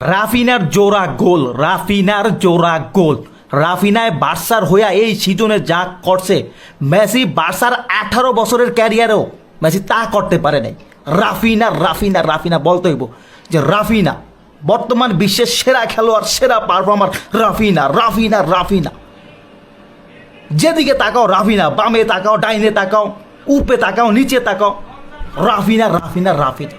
রাফিনার জোড়া গোল, রাফিনার জোড়া গোল। রাফিনায় বার্সার হইয়া এই সিজনে যা করছে, মেসি বার্সার 18 বছরের ক্যারিয়ারেও মেসি তা করতে পারে নাই। রাফিনা রাফিনা রাফিনা বলতে হইব যে রাফিনা বর্তমান বিশ্বের সেরা খেলোয়াড়, সেরা পারফর্মার রাফিনা রাফিনা রাফিনা। যেদিকে তাকাও রাফিনা, বামে তাকাও, ডাইনে তাকাও, উপরে তাকাও, নিচে তাকাও, Raphinha Raphinha Raphinha.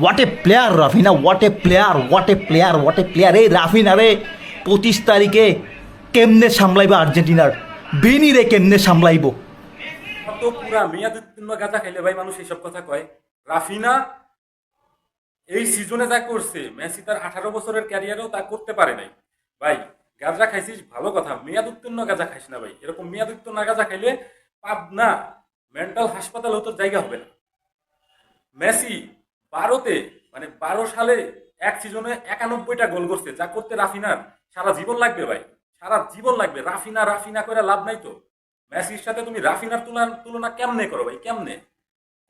What a player Raphinha, what a player, what a player, what a player. এই রাফিনা রে 25 তারিখে কেমনে সামলাইব আর্জেন্টিনার, বিনি রে কেমনে সামলাইব। কত পুরা মেয়াদোত্তীর্ণ গাঁজা খাইলে ভাই মানুষ এইসব কথা কয়। রাফিনা এই সিজনে যা করছে, মেসি তার 18 বছরের ক্যারিয়ারেও তা করতে পারে নাই। ভাই গাঁজা খাইছিস ভালো কথা, মেয়াদ উত্তীর্ণ গাঁজা খাইস না ভাই। এরকম মেয়াদ উত্তীর্ণ গাঁজা খাইলে পাব না, মেন্টাল হাসপাতালেও তোর জায়গা হবে না। মেসি 12তে মানে 12 সালে এক সিজনে 91টা গোল করছে, যা করতে রাফিনার সারা জীবন লাগবে ভাই, সারা জীবন লাগবে। রাফিনা রাফিনা করে লাভ নাই তো। মেসির সাথে তুমি রাফিনার তুলনা কেমনে করো ভাই, কেমনে,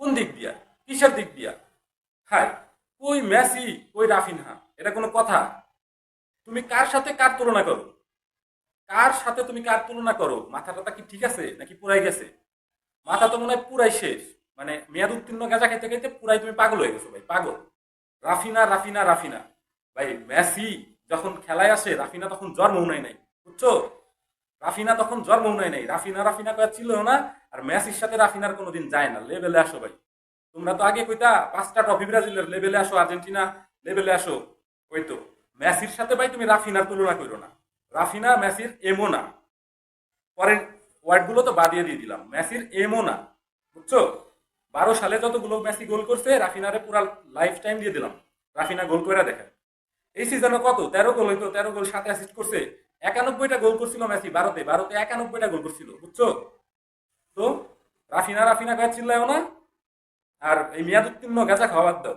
কোন দিক দিয়া, কিসের দিক দিয়া? হাই, কই মেসি কই রাফিনহা, এটা কোনো কথা? তুমি কার সাথে কার তুলনা করো, কার সাথে তুমি কার তুলনা করো? মাথাটা কি ঠিক আছে নাকি পুরাই গেছে? মাথা তো মনে হয় পুরাই শেষ, মানে মেয়াদ উত্তীর্ণ গাঁজা খাইতে খাইতে পুরাই তুমি পাগল হয়ে গেছো ভাই, পাগল। রাফিনা রাফিনা রাফিনা, ভাই মেসি যখন খেলায় আসে রাফিনা তখন জন্মও নেয় নাই, বুঝছো? রাফিনা তখন জন্মও নেয় নাই, রাফিনা রাফিনা করে ছিল না। আর মেসির সাথে রাফিনার কোনোদিন যায় না। লেভেলে আসো ভাই, তোমরা তো আগে কইতা 5টা ট্রফি ব্রাজিলের, লেভেলে আসো আর্জেন্টিনা, লেভেলে আসো। ওই তো মেসির সাথে ভাই তুমি রাফিনার তুলনা করো না। রাফিনা মেসির এমও না, পরের ওয়ার্ডগুলো তো বাদিয়ে দিয়ে দিলাম, মেসির এমও না, বুঝছো? 12 সালে যতগুলো মেসি গোল করছে, রাফিনারে পুরা লাইফ টাইম দিয়ে দিলাম। রাফিনা গোল করে দেখে এই সিজনে কত, 13 গোল হইতো, 13 গোল, 7 অ্যাসিস্ট করছে। 91টা গোল করছিল মেসি 12তে, 91টা গোল করছিল, বুঝছো? তো রাফিনা রাফিনা কাজ চিল্লায়ও না। আর এই মেয়াদ উত্তীর্ণ গাঁজা খাওয়া বাদ দাও।